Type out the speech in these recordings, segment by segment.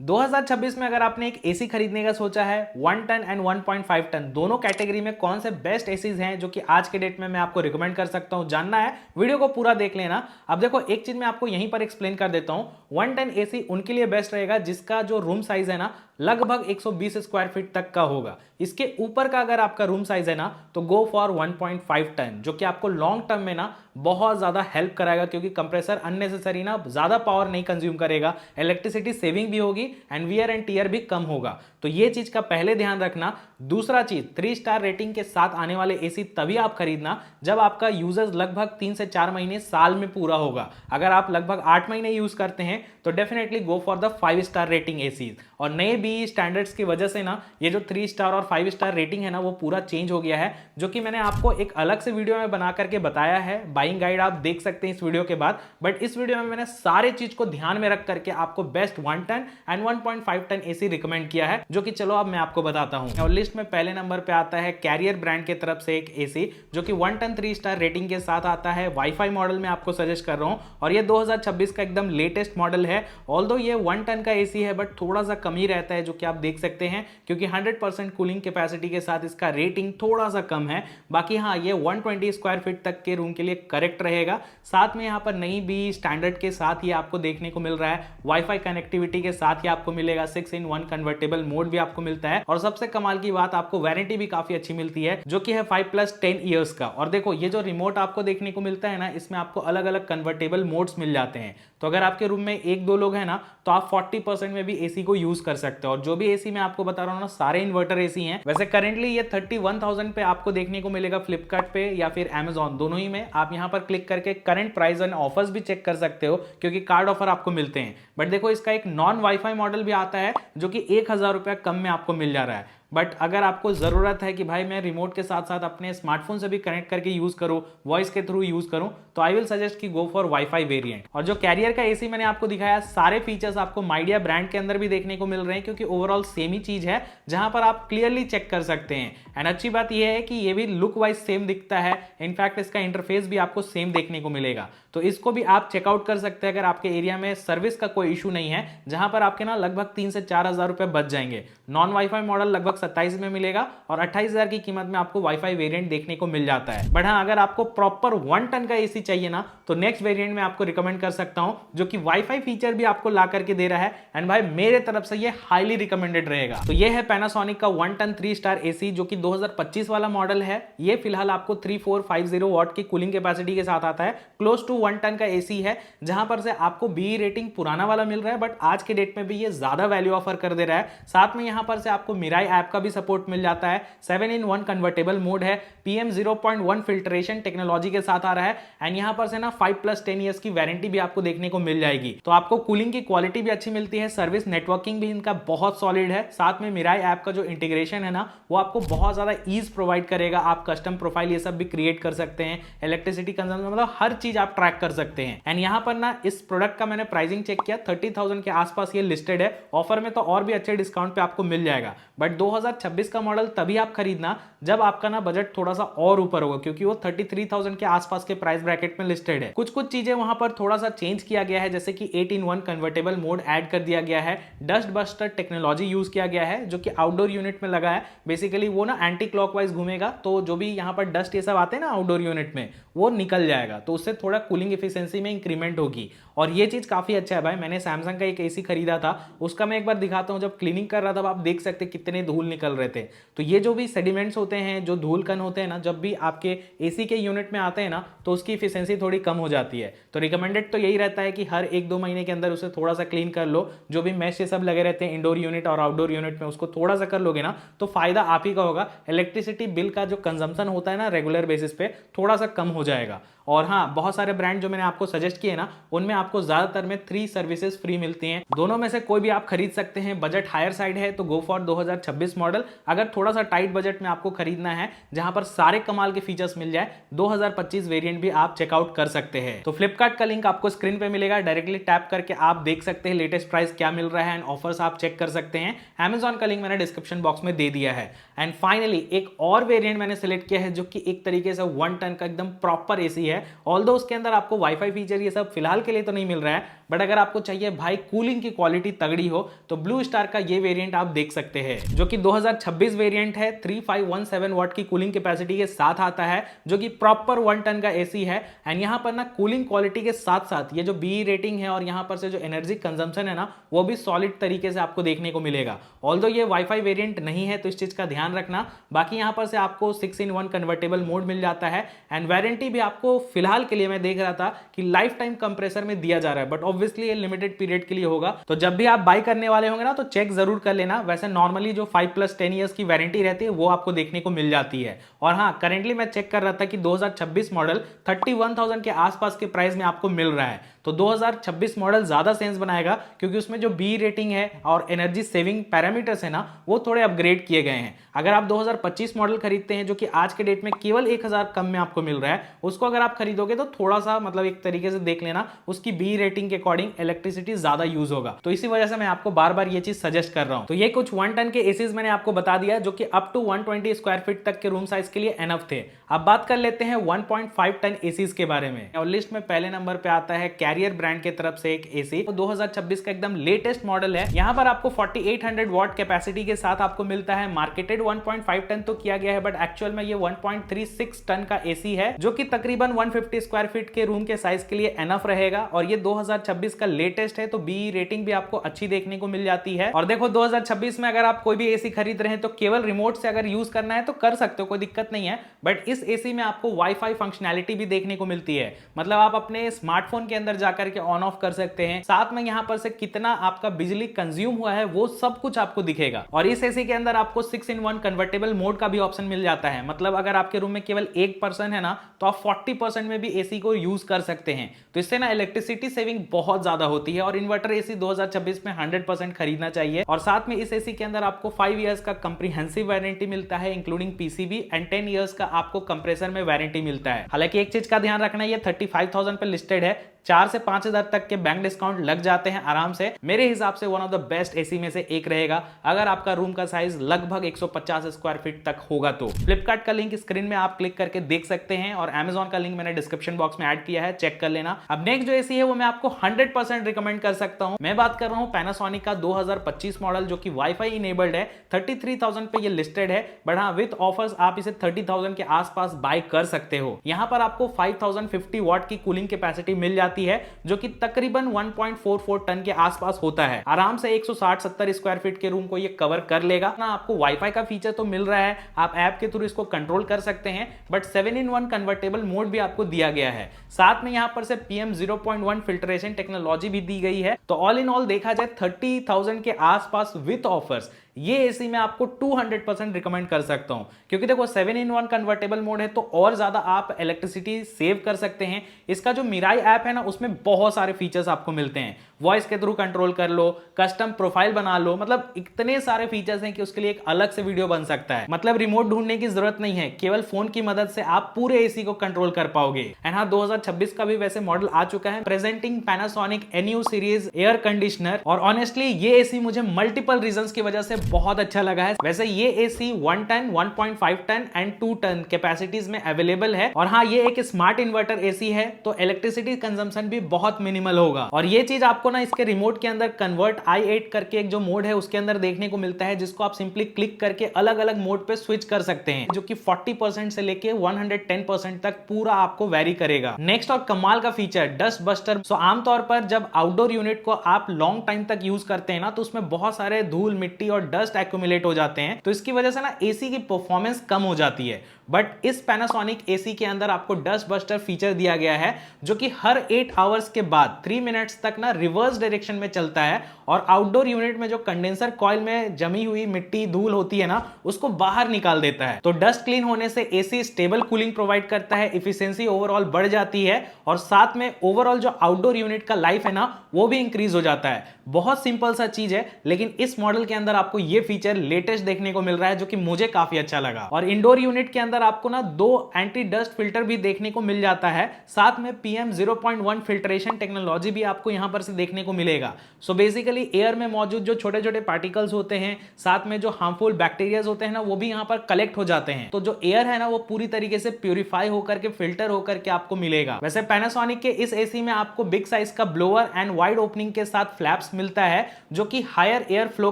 2026 में अगर आपने एक एसी खरीदने का सोचा है 1 टन एंड 1.5 टन दोनों कैटेगरी में कौन से बेस्ट एसीज हैं जो कि आज के डेट में मैं आपको रिकमेंड कर सकता हूं, जानना है वीडियो को पूरा देख लेना। अब देखो एक चीज मैं आपको यहीं पर एक्सप्लेन कर देता हूं। 1 टन एसी उनके लिए बेस्ट रहेगा जिसका जो रूम साइज है ना लगभग 120 स्क्वायर फीट तक का होगा। इसके ऊपर का अगर आपका रूम साइज है ना तो गो फॉर 1.5 टन जो कि आपको लॉन्ग टर्म में ना बहुत ज्यादा हेल्प कराएगा, क्योंकि कंप्रेसर अननेसेसरी ना ज्यादा पावर नहीं कंज्यूम करेगा, इलेक्ट्रिसिटी सेविंग भी होगी एंड वियर एंड टीयर भी कम होगा। तो ये चीज का पहले ध्यान रखना। दूसरा चीज 3 स्टार रेटिंग के साथ आने वाले एसी तभी आप खरीदना जब आपका यूजेस लगभग 3 से 4 महीने साल में पूरा होगा। अगर आप लगभग 8 महीने यूज करते हैं तो definitely go for the 5 star rating AC. और नए बीई स्टैंडर्ड्स की वजह से ना ये जो 3 स्टार और 5 स्टार रेटिंग है ना वो पूरा चेंज हो गया है, जो कि मैंने आपको एक अलग से वीडियो में बना करके बताया है। बाइंग गाइड आप देख सकते हैं इस वीडियो के बाद, बट इस वीडियो में मैंने सारे चीज को ध्यान में रख करके आपको best 1 ton and 1.5 ton AC recommend किया है, जो कि चलो अब मैं आपको बताता हूं। और लिस्ट में पहले नंबर पे आता है कैरियर ब्रांड की तरफ से एक एसी जो कि 1 टन 3 स्टार रेटिंग के साथ आता है। वाईफाई मॉडल में आपको सजेस्ट कर रहा हूं और ये 2026 का एकदम लेटेस्ट मॉडल है। ऑल्दो ये 1 टन का एसी है बट थोड़ा सा कम ही रहता है, जो कि आप देख सकते हैं, क्योंकि 100% कूलिंग कैपेसिटी के साथ इसका रेटिंग थोड़ा सा कम है। बाकी हाँ, ये 120 स्क्वायर फीट तक के रूम के लिए करेक्ट रहेगा। साथ में यहाँ पर नई भी स्टैंडर्ड के साथ ही आपको देखने को मिल रहा है। वाईफाई कनेक्टिविटी के साथ ही आपको मिलेगा 6-in-1 कन्वर्टेबल मोड भी आपको मिलता है। और सबसे कमाल की बात, आपको वारंटी भी काफी अच्छी मिलती है जो कि है 5+10 ईयर्स का। और देखो ये जो रिमोट आपको देखने को मिलता है ना, इसमें आपको अलग अलग कन्वर्टेबल मोड्स मिल जाते हैं। तो अगर आपके रूम में 1-2 लोग हैं ना तो आप 40% में भी एसी को यूज कर सकते हो। और जो भी एसी मैं आपको बता रहा हूँ ना सारे इन्वर्टर एसी हैं। वैसे करेंटली ये 31,000 पे आपको देखने को मिलेगा फ्लिपकार्ट पे या फिर Amazon, दोनों ही में। आप यहाँ पर क्लिक करके करंट प्राइस एंड ऑफर्स भी चेक कर सकते हो, क्योंकि कार्ड ऑफर आपको मिलते हैं। बट देखो इसका एक नॉन वाईफाई मॉडल भी आता है जो कि 1,000 रुपया कम में आपको मिल जा रहा है। बट अगर आपको जरूरत है कि भाई मैं रिमोट के साथ साथ अपने स्मार्टफोन से भी कनेक्ट करके यूज करूं, वॉइस के थ्रू यूज करूं, तो आई विल सजेस्ट कि गो फॉर वाईफाई वेरिएंट। और जो कैरियर का एसी मैंने आपको दिखाया, सारे फीचर्स आपको माइडिया ब्रांड के अंदर भी देखने को मिल रहे हैं, क्योंकि ओवरऑल सेम ही चीज है जहां पर आप क्लियरली चेक कर सकते हैं। एंड अच्छी बात यह है कि ये भी लुक वाइज सेम दिखता है। इनफैक्ट इसका इंटरफेस भी आपको सेम देखने को मिलेगा, तो इसको भी आप चेकआउट कर सकते हैं अगर आपके एरिया में सर्विस का कोई इशू नहीं है, जहां पर आपके ना लगभग 3 से 4 हजार रुपए बच जाएंगे। नॉन वाईफाई मॉडल लगभग 27 में मिलेगा और 28,000 की कीमत में आपको वाईफाई वेरिएंट देखने को मिल जाता है। बट हाँ, अगर आपको प्रॉपर 1 टन का एसी चाहिए ना तो नेक्स्ट वेरिएंट में आपको रिकमेंड कर सकता हूं, जो कि वाईफाई फीचर भी आपको ला करके दे रहा है। एंड भाई मेरे तरफ से ये हाईली रिकमेंडेड रहेगा। तो ये है पैनासोनिक का 1 टन 3 स्टार एसी जो कि 2025 वाला मॉडल है। ये फिलहाल आपको 3450 वॉट की कूलिंग कैपेसिटी के साथ आता है। क्लोज टू 1 टन का एसी है, जहां पर से आपको बी रेटिंग पुराना वाला मिल रहा है, बट आज के डेट में भी ये ज्यादा वैल्यू ऑफर कर दे रहा है। साथ में यहां पर से आपको मिराई ऐप का भी सपोर्ट मिल जाता है। 7-in-1 कन्वर्टेबल मोड है। PM 0.1 फिल्ट्रेशन टेक्नोलॉजी के साथ आ रहा है। एंड यहां पर से ना 5+10 ईयर्स की वारंटी भी आपको देखने को मिल जाएगी। तो आपको कूलिंग की क्वालिटी भी अच्छी मिलती है। सर्विस नेटवर्किंग भी इनका बहुत सॉलिड है। साथ में मिराई ऐप का जो इंटीग्रेशन है ना वो आपको बहुत ज्यादा ईज प्रोवाइड करेगा। आप कस्टम प्रोफाइल ये सब भी क्रिएट कर सकते हैं। इलेक्ट्रिसिटी कंजम्पशन मतलब हर चीज आप ट्रैक कर सकते हैं। एंड यहां पर ना इस प्रोडक्ट का मैंने प्राइसिंग चेक किया, 30,000 के आसपास ये लिस्टेड है। ऑफर में तो और भी अच्छे डिस्काउंट पे आपको मिल जाएगा। बट 2026 का मॉडल तभी आप खरीदना जब आपका ना बजट थोड़ा सा और ऊपर होगा, क्योंकि वो 33,000 के आसपास के प्राइस ब्रैकेट में लिस्टेड है। कुछ चीजें वहां पर थोड़ा सा चेंज किया गया है, जैसे कि 8-in-1 कन्वर्टेबल मोड ऐड कर दिया गया है। डस्ट बस्टर टेक्नोलॉजी यूज किया गया है जो कि आउटडोर यूनिट में लगा है। बेसिकली वो ना एंटी क्लॉकवाइज घूमेगा, तो जो भी यहाँ पर डस्ट ये सब आते हैं ना आउटडोर यूनिट में, वो निकल जाएगा। तो उससे थोड़ा कूलिंग एफिशिएंसी में इंक्रीमेंट होगी। और ये चीज काफी अच्छा है भाई। मैंने सैमसंग का एक एसी खरीदा था, उसका मैं एक बार दिखाता हूँ। जब क्लीनिंग कर रहा था आप देख सकते कितने धूल निकल रहे थे। तो ये जो भी सेडिमेंट्स होते हैं, जो धूल कण होते हैं ना, जब भी आपके एसी के यूनिट में आते हैं ना तो उसकी एफिशिएंसी थोड़ी कम हो जाती है। तो रिकमेंडेड तो यही रहता है कि हर 1-2 महीने के अंदर उसे थोड़ा सा क्लीन कर लो। जो भी मैश ये सब लगे रहते हैं इंडोर यूनिट और आउटडोर यूनिट में, उसको थोड़ा सा कर लोगे ना तो फायदा आप ही का होगा। इलेक्ट्रिसिटी बिल का जो कंजम्पशन होता है ना रेगुलर बेसिस पे, थोड़ा सा कम हो जाएगा। और हाँ, बहुत सारे ब्रांड जो मैंने आपको सजेस्ट किए ना उनमें आपको ज्यादातर में 3 सर्विसेज फ्री मिलती हैं। दोनों में से कोई भी आप खरीद सकते हैं। बजट हायर साइड है तो गो फॉर 2026 मॉडल। अगर थोड़ा सा टाइट बजट में आपको खरीदना है जहां पर सारे कमाल के फीचर्स मिल जाए, 2025 वेरिएंट भी आप चेकआउट कर सकते हैं। तो फ्लिपकार्ट का लिंक आपको स्क्रीन पे मिलेगा, डायरेक्टली टैप करके आप देख सकते हैं लेटेस्ट प्राइस क्या मिल रहा है एंड ऑफर्स आप चेक कर सकते हैं। Amazon का लिंक मैंने डिस्क्रिप्शन बॉक्स में दे दिया है। एंड फाइनली एक और वेरिएंट मैंने सिलेक्ट किया है जो कि एक तरीके से 1 टन का एकदम प्रॉपर एसी है। ऑल्दो उसके अंदर आपको वाईफाई फीचर ये सब फिलहाल के लिए तो नहीं मिल रहा है, बट अगर आपको चाहिए भाई कूलिंग की क्वालिटी तगड़ी हो तो ब्लू स्टार का ये वेरिएंट आप देख सकते हैं, जो कि 2026 वेरिएंट है। 3517 वाट की कूलिंग कैपेसिटी के साथ आता है, जो कि प्रॉपर 1 टन का एसी है। एंड यहाँ पर ना कूलिंग क्वालिटी के साथ साथ ये जो बी रेटिंग है और यहाँ पर से जो एनर्जी कंजम्पशन है ना, वो भी सॉलिड तरीके से आपको देखने को मिलेगा। ऑल्दो ये वाईफाई वेरिएंट नहीं है तो इस चीज का ध्यान रखना। बाकी यहाँ पर से आपको 6-in-1 कन्वर्टेबल मोड मिल जाता है एंड वारंटी भी आपको फिलहाल के लिए मैं देख रहा था कि लाइफ टाइम कंप्रेसर में दिया जा रहा है, बट ऑब्वियसली ये लिमिटेड पीरियड के लिए होगा। तो जब भी आप बाय करने वाले होंगे ना तो चेक जरूर कर लेना। वैसे नॉर्मली जो 5+10 ईयर्स की वारंटी रहती है वो आपको देखने को मिल जाती है। और हाँ, करेंटली मैं चेक कर रहा था कि 2026 मॉडल 31,000 के आसपास के प्राइस में आपको मिल रहा है। तो 2026 मॉडल ज्यादा सेंस बनाएगा क्योंकि उसमें जो बी रेटिंग है और एनर्जी सेविंग पैरामीटर्स है ना, वो थोड़े अपग्रेड किए गए हैं। अगर आप 2025 मॉडल खरीदते हैं जो कि आज के डेट में केवल 1000 कम में आपको मिल रहा है, उसको अगर आप खरीदोगे तो थोड़ा सा मतलब एक तरीके से देख लेना, उसकी बी रेटिंग के अकॉर्डिंग इलेक्ट्रिसिटी ज्यादा यूज होगा। तो इसी वजह से मैं आपको बार बार ये चीज सजेस्ट कर रहा हूं। तो ये कुछ 1 टन के एसीज मैंने आपको बता दिया जो कि अप टू 120 स्क्वायर फीट तक के रूम साइज के लिए एनफ थे। अब बात कर लेते हैं 1.5 टन एसीज के बारे में। और लिस्ट में पहले नंबर पे आता है कैरियर ब्रांड की तरफ से एक एसी, तो 2026 का एकदम लेटेस्ट मॉडल है। यहाँ पर आपको 4800 वॉट कैपेसिटी के साथ आपको मिलता है। मार्केटेड 1.5 टन तो किया गया है, बट एक्चुअल में ये 1.36 टन का एसी है, जो कि तकरीबन 150 स्क्वायर फीट के रूम के साइज के लिए एनफ रहेगा। और ये 2026 का लेटेस्ट है, तो बी रेटिंग भी आपको अच्छी देखने को मिल जाती है। और देखो 2026 में अगर आप कोई भी एसी खरीद रहे हैं तो केवल रिमोट से अगर यूज करना है तो कर सकते हो, कोई दिक्कत नहीं है। बट इस एसी में आपको वाईफाई फंक्शनैलिटी भी देखने को मिलती है, मतलब आप अपने स्मार्टफोन के अंदर जाकर के ऑन ऑफ कर सकते हैं। साथ में यहाँ पर से कितना आपका बिजली कंज्यूम हुआ है वो सब कुछ आपको दिखेगा। और इस एसी के अंदर आपको 6-in-1 कन्वर्टेबल मोड का भी ऑप्शन मिल जाता है, मतलब अगर आपके रूम में केवल एक पर्सन है ना तो आप 40% में भी एसी को यूज कर सकते हैं। तो इससे ना इलेक्ट्रिसिटी सेविंग बहुत ज्यादा होती है। और इन्वर्टर एसी 2026 में 100% खरीदना चाहिए। और साथ में इस एसी के अंदर आपको 5 इयर्स का कंप्रीहेंसिव वारंटी मिलता है इंक्लूडिंग पीसीबी, एंड 10 इयर्स का आपको कंप्रेसर में वारंटी मिलता है। हालांकि एक चीज का ध्यान रखना, ये 35,000 पे लिस्टेड है, 4 से 5,000 तक के बैंक डिस्काउंट लग जाते हैं आराम से। मेरे हिसाब से one of the best AC में से एक रहेगा अगर आपका रूम का साइज लगभग 150 स्क्वायर फीट तक होगा तो। फ्लिपकार्ट का लिंक स्क्रीन में आप क्लिक करके देख सकते हैं और Amazon का लिंक मैंने डिस्क्रिप्शन बॉक्स में ऐड किया है, चेक कर लेना। अब नेक्स्ट जो एसी है वो मैं आपको 100% रिकमेंड कर सकता हूं। मैं बात कर रहा हूं पैनासोनिक का 2025 मॉडल, जो कि वाईफाई इनेबल्ड है। 33,000 पे ये लिस्टेड है, बट हाँ विद ऑफर्स आप इसे 30,000 के आसपास बाय कर सकते हो। यहां पर आपको 5050 वॉट की कूलिंग कैपेसिटी मिल जाती है, जो कि तकरीबन 1.44 टन के आसपास होता है। आराम से 160-70 स्क्वायर फीट के रूम को ये कवर कर लेगा ना। आपको वाईफाई का फीचर तो मिल रहा है, आप ऐप के थ्रू इसको कंट्रोल कर सकते हैं, बट 7-in-1 कन्वर्टेबल मोड भी आपको दिया गया है। साथ में यहां पर से PM0.1 फिल्ट्रेशन टेक्नोलॉजी भी दी गई है। तो ऑल इन ऑल देखा जाए 30,000 के आसपास विद ऑफर्स ये एसी मैं आपको 200% रिकमेंड कर सकता हूं, क्योंकि देखो 7-in-1 कन्वर्टेबल मोड है तो और ज्यादा आप इलेक्ट्रिसिटी सेव कर सकते हैं। इसका जो मिराई ऐप है ना, उसमें बहुत सारे फीचर्स आपको मिलते हैं। वॉइस के थ्रू कंट्रोल कर लो, कस्टम प्रोफाइल बना लो, मतलब इतने सारे फीचर्स हैं कि उसके लिए एक अलग से वीडियो बन सकता है। मतलब रिमोट ढूंढने की जरूरत नहीं है, केवल फोन की मदद से आप पूरे एसी को कंट्रोल कर पाओगे। एंड हाँ, 2026 का भी वैसे मॉडल आ चुका है, presenting Panasonic NU series air conditioner. और ऑनेस्टली ये एसी मुझे मल्टीपल रीजंस की वजह से बहुत अच्छा लगा है। वैसे ये AC 1 ton, 1.5 ton and 2 ton capacities में अवेलेबल है। और हाँ, ये एक स्मार्ट इन्वर्टर एसी है, तो इलेक्ट्रिसिटी कंजम्पशन भी बहुत मिनिमल होगा। और ये चीज आपको ना इसके रिमोट के अंदर कन्वर्ट i8 करके एक जो मोड है उसके अंदर देखने को मिलता है, जिसको आप सिंपली क्लिक करके अलग अलग मोड पे स्विच कर सकते हैं, जो कि 40% से लेके 110% तक पूरा आपको वेरी करेगा। नेक्स्ट और कमाल का फीचर, डस्ट बस्टर। सो आमतौर पर जब आउटडोर यूनिट को आप लॉन्ग टाइम तक यूज करते हैं ना, तो उसमें बहुत सारे धूल, मिट्टी और डस्ट एक्यूमुलेट हो जाते हैं, तो इसकी वजह से ना एसी की परफॉर्मेंस कम हो जाती है। बट इस पैनासोनिक एसी के अंदर आपको डस्ट बस्टर फीचर दिया गया है, जो कि हर 8 आवर्स के बाद 3 मिनट्स तक ना रिवर्स डायरेक्शन में चलता है और आउटडोर यूनिट में जो कंडेंसर कॉइल में जमी हुई मिट्टी, धूल होती है ना, उसको बाहर निकाल देता है। तो डस्ट क्लीन होने से एसी स्टेबल कूलिंग प्रोवाइड करता है, एफिशिएंसी ओवरऑल बढ़ जाती है और साथ में ओवरऑल जो आउटडोर यूनिट का लाइफ है ना, वो भी इंक्रीज हो जाता है। बहुत सिंपल सा चीज है, लेकिन इस मॉडल के अंदर आपको ये फीचर लेटेस्ट देखने को मिल रहा है, जो कि मुझे काफी अच्छा लगा। और इंडोर यूनिट के अंदर आपको ना 2 एंटी डस्ट फिल्टर भी देखने को मिल जाता है, साथ में PM0.1 2-in-1 फिल्ट्रेशन टेक्नोलॉजी भी आपको यहाँ पर से देखने को मिलेगा। सो बेसिकली एयर में मौजूद जो छोटे छोटे पार्टिकल्स होते हैं, साथ में जो हार्मफुल बैक्टीरियाज होते हैं ना, वो भी यहाँ पर कलेक्ट हो जाते हैं। तो जो एयर है ना, वो पूरी तरीके से प्यूरिफाई होकर के, फिल्टर होकर के आपको मिलेगा। वैसे पैनासोनिक के इस एसी में आपको बिग साइज का ब्लोअर एंड वाइड ओपनिंग के साथ फ्लैप्स मिलता है, जो कि हायर एयर फ्लो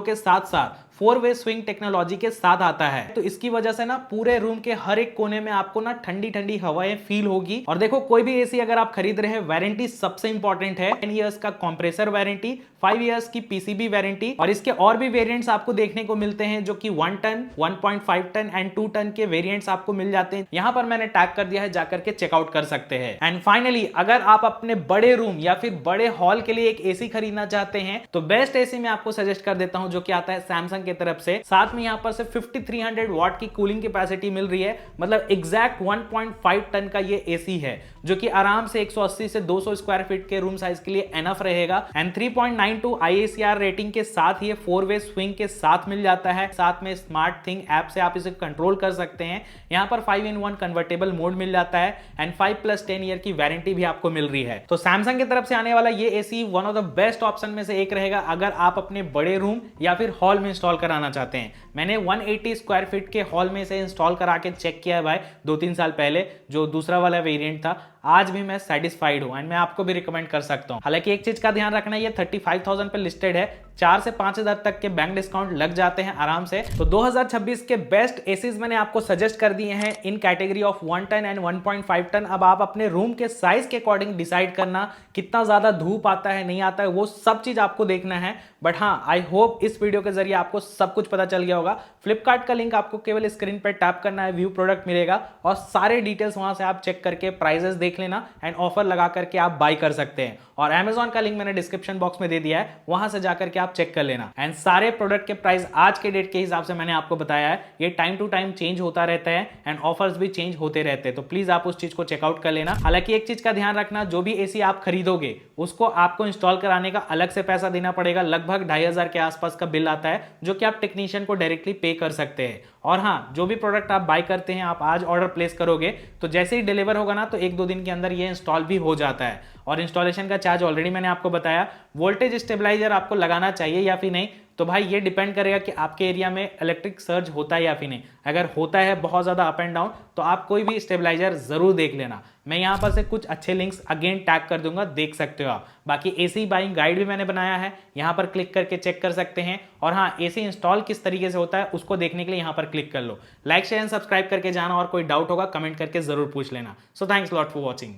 के साथ साथ 4-वे स्विंग टेक्नोलॉजी के साथ आता है। तो इसकी वजह से ना पूरे रूम के हर एक कोने में आपको ना ठंडी ठंडी हवाएं फील होगी। और देखो, कोई भी एसी अगर आप खरीद रहे हैं, वारंटी सबसे इंपॉर्टेंट है। 10 इयर्स का कंप्रेसर वारंटी, 5 इयर्स की पीसीबी वारंटी, और इसके और भी वेरिएंट्स आपको देखने को मिलते हैं, जो कि 1 टन, 1.5 टन एंड 2 टन के वेरिएंट्स आपको मिल जाते हैं। यहां पर मैंने टैग कर दिया है, जाकर के चेकआउट कर सकते हैं। एंड फाइनली, अगर आप अपने बड़े रूम या फिर बड़े हॉल के लिए एक एसी खरीदना चाहते हैं, तो बेस्ट एसी मैं आपको सजेस्ट कर देता हूं, जो कि आता है सैमसंग की तरफ से। साथ में यहां पर से 5300 वॉट की कूलिंग कैपेसिटी मिल रही है, मतलब एग्जैक्ट 1.5 टन का ये एसी है, जो कि आराम से 180 से 200 स्क्वायर फीट के रूम साइज के लिए एनफ रहेगा। एंड 3.92 IACR रेटिंग के साथ ये 4-वे स्विंग के साथ मिल जाता है। साथ में स्मार्ट थिंग ऐप से आप इसे कंट्रोल कर सकते हैं। यहां पर 5-in-1 कन्वर्टेबल मोड मिल जाता है एंड 5+10 ईयर की वारंटी भी आपको मिल रही है। तो सैमसंग की तरफ से आने वाला ये AC one of the best option में से एक रहेगा, अगर आप अपने बड़े रूम या फिर हॉल में इंस्टॉल कराना चाहते हैं। मैंने 180 स्क्वायर फीट के हॉल में इसे इंस्टॉल करा के चेक किया है भाई, 2-3 साल पहले, जो दूसरा वाला वेरिएंट था। आज भी मैं सेटिस्फाइड हूं एंड मैं आपको भी रिकमेंड कर सकता हूं। हालांकि एक चीज का ध्यान रखना, ये 35,000 पे लिस्टेड है, 4 से 5,000 तक के बैंक डिस्काउंट लग जाते हैं आराम से। तो 2026 के बेस्ट एसीज मैंने आपको सजेस्ट कर दिए हैं in category of 1 ton and 1.5 ton. अब आप अपने रूम के साइज के अकॉर्डिंग डिसाइड करना, कितना ज्यादा धूप आता है नहीं आता है, वो सब चीज आपको देखना है। बट हाँ, आई होप इस वीडियो के जरिए आपको सब कुछ पता चल गया होगा। फ्लिपकार्ट का लिंक आपको केवल स्क्रीन पर टैप करना है, व्यू प्रोडक्ट मिलेगा और सारे डिटेल्स वहां से आप चेक करके प्राइजेस देख लेना एंड ऑफर लगा करके आप बाय कर सकते हैं। और Amazon का लिंक मैंने डिस्क्रिप्शन बॉक्स में दे दिया है, वहां से जाकर के आप चेक कर लेना। एंड सारे प्रोडक्ट के प्राइस आज के डेट के हिसाब से मैंने आपको बताया है, ये टाइम टू टाइम चेंज होता रहता है एंड ऑफर्स भी चेंज होते रहते हैं। तो प्लीज आप उस चीज को चेकआउट कर लेना। हालांकि एक चीज का ध्यान रखना, जो भी एसी आप खरीदोगे उसको आपको इंस्टॉल कराने का अलग से पैसा देना पड़ेगा। लगभग 2,500 के आसपास का बिल आता है, जो कि आप टेक्नीशियन को डायरेक्टली पे कर सकते हैं। और हाँ, जो भी प्रोडक्ट आप बाय करते हैं, आप आज ऑर्डर प्लेस करोगे तो जैसे ही डिलीवर होगा ना, तो 1-2 दिन के अंदर ये इंस्टॉल भी हो जाता है। और इंस्टॉलेशन का चार्ज ऑलरेडी मैंने आपको बताया। वोल्टेज स्टेबलाइजर आपको लगाना चाहिए या फिर नहीं, तो भाई ये डिपेंड करेगा कि आपके एरिया में इलेक्ट्रिक सर्ज होता है या फिर नहीं। अगर होता है बहुत ज़्यादा अप एंड डाउन, तो आप कोई भी स्टेबलाइजर जरूर देख लेना। मैं यहाँ पर से कुछ अच्छे लिंक्स अगेन टैग कर दूंगा, देख सकते हो आप। बाकी एसी बाइंग गाइड भी मैंने बनाया है, यहाँ पर क्लिक करके चेक कर सकते हैं। और हाँ, एसी इंस्टॉल किस तरीके से होता है उसको देखने के लिए यहाँ पर क्लिक कर लो। लाइक शेयर एंड सब्सक्राइब करके जाना, और कोई डाउट होगा कमेंट करके जरूर पूछ लेना। So thanks lot for watching.